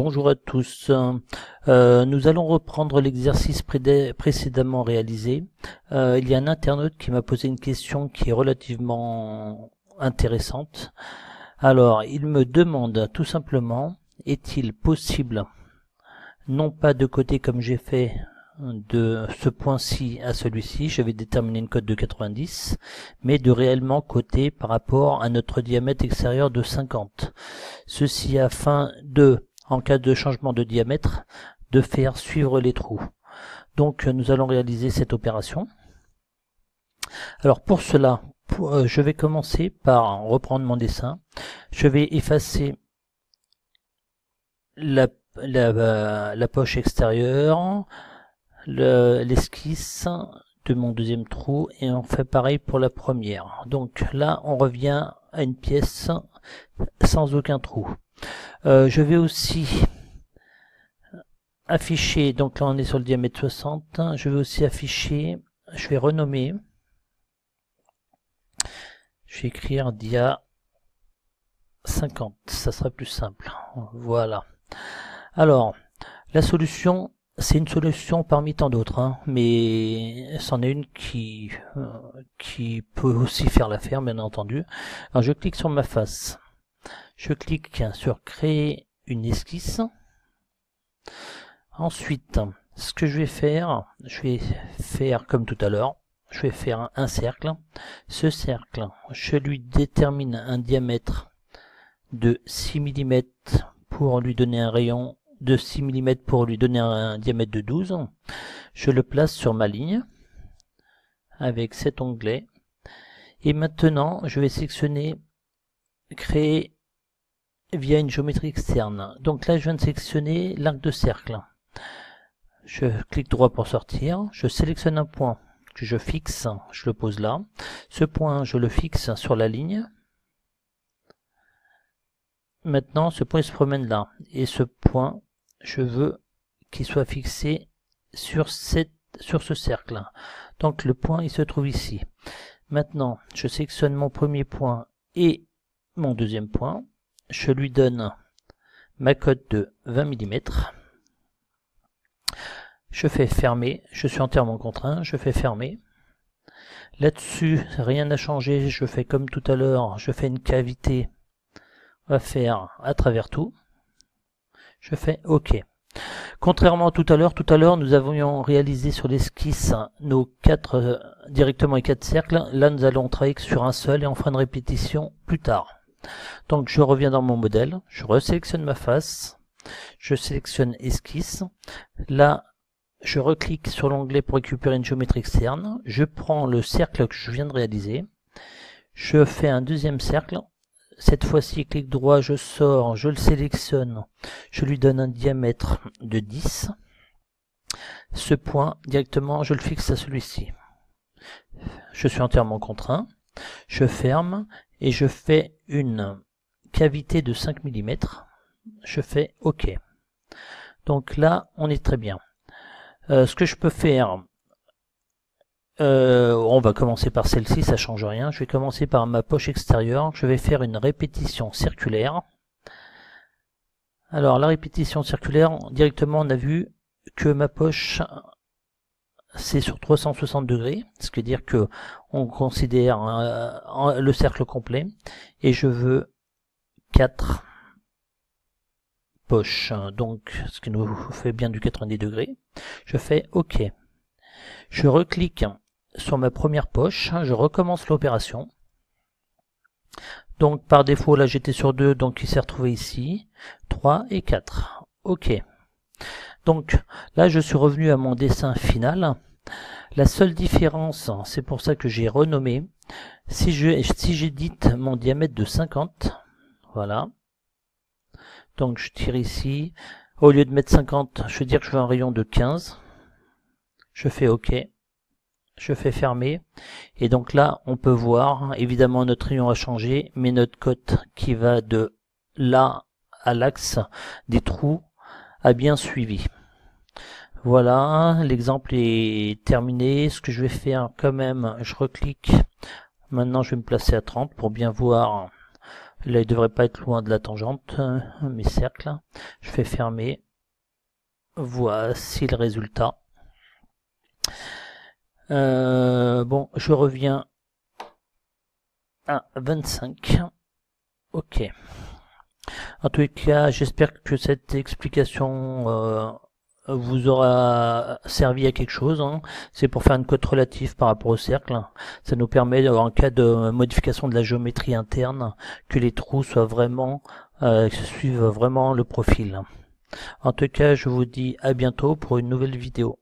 Bonjour à tous. Nous allons reprendre l'exercice précédemment réalisé. Il y a un internaute qui m'a posé une question qui est relativement intéressante. Alors, il me demande tout simplement, est-il possible, non pas de coter comme j'ai fait de ce point-ci à celui-ci, je vais déterminer une cote de 90, mais de réellement coter par rapport à notre diamètre extérieur de 50. Ceci afin de, en cas de changement de diamètre, de faire suivre les trous. Donc nous allons réaliser cette opération. Alors pour cela, je vais commencer par reprendre mon dessin. Je vais effacer la poche extérieure, l'esquisse de mon deuxième trou, et on fait pareil pour la première. Donc là on revient à une pièce sans aucun trou. Je vais aussi afficher, donc là on est sur le diamètre 60, je vais aussi afficher, je vais renommer, je vais écrire dia 50, ça sera plus simple. Voilà. Alors la solution, c'est une solution parmi tant d'autres, hein, mais c'en est une qui peut aussi faire l'affaire, bien entendu. Alors je clique sur ma face, je clique sur créer une esquisse. Ensuite, ce que je vais faire comme tout à l'heure, je vais faire un cercle. Ce cercle, je lui détermine un diamètre de 6 mm pour lui donner un rayon de 6 mm pour lui donner un diamètre de 12. Je le place sur ma ligne avec cet onglet. Et maintenant, je vais sélectionner créer via une géométrie externe. Donc là, je viens de sélectionner l'arc de cercle. Je clique droit pour sortir. Je sélectionne un point que je fixe. Je le pose là. Ce point, je le fixe sur la ligne. Maintenant, ce point il se promène là. Et ce point, je veux qu'il soit fixé sur ce cercle. Donc le point, il se trouve ici. Maintenant, je sélectionne mon premier point et mon deuxième point. Je lui donne ma cote de 20 mm. Je fais fermer, je suis entièrement contraint, je fais fermer. Là-dessus, rien n'a changé, je fais comme tout à l'heure, je fais une cavité, on va faire à travers tout. Je fais OK. Contrairement à tout à l'heure nous avions réalisé sur l'esquisse nos directement les 4 cercles. Là nous allons travailler sur un seul et on fera une répétition plus tard. Donc je reviens dans mon modèle, je resélectionne ma face, je sélectionne esquisse. Là je reclique sur l'onglet pour récupérer une géométrie externe. Je prends le cercle que je viens de réaliser. Je fais un deuxième cercle. Cette fois-ci, clic droit, je sors, je le sélectionne. Je lui donne un diamètre de 10. Ce point, directement, je le fixe à celui-ci. Je suis entièrement contraint. Je ferme et je fais une cavité de 5 mm. Je fais OK. Donc là, on est très bien. Ce que je peux faire, on va commencer par celle-ci, ça change rien. Je vais commencer par ma poche extérieure. Je vais faire une répétition circulaire. Alors la répétition circulaire, directement on a vu que ma poche c'est sur 360 degrés, ce qui veut dire que on considère le cercle complet, et je veux 4 poches, donc ce qui nous fait bien du 90 degrés. Je fais OK. Je reclique sur ma première poche, je recommence l'opération. Donc par défaut là j'étais sur 2, donc il s'est retrouvé ici, 3 et 4. OK. Donc là je suis revenu à mon dessin final. La seule différence, c'est pour ça que j'ai renommé, si j'édite mon diamètre de 50, voilà, donc je tire ici, au lieu de mettre 50, je vais dire que je veux un rayon de 15, je fais OK, je fais fermer, et donc là on peut voir, évidemment notre rayon a changé, mais notre cote qui va de là à l'axe des trous a bien suivi. Voilà, l'exemple est terminé. Ce que je vais faire quand même, je reclique. Maintenant je vais me placer à 30 pour bien voir Là, il devrait pas être loin de la tangente, mes cercles. Je fais fermer. Voici le résultat. Bon, je reviens à 25. Ok. En tous les cas, j'espère que cette explication vous aura servi à quelque chose. C'est pour faire une cote relative par rapport au cercle. Ça nous permet, en cas de modification de la géométrie interne, que les trous soient vraiment suivent vraiment le profil. En tout cas, je vous dis à bientôt pour une nouvelle vidéo.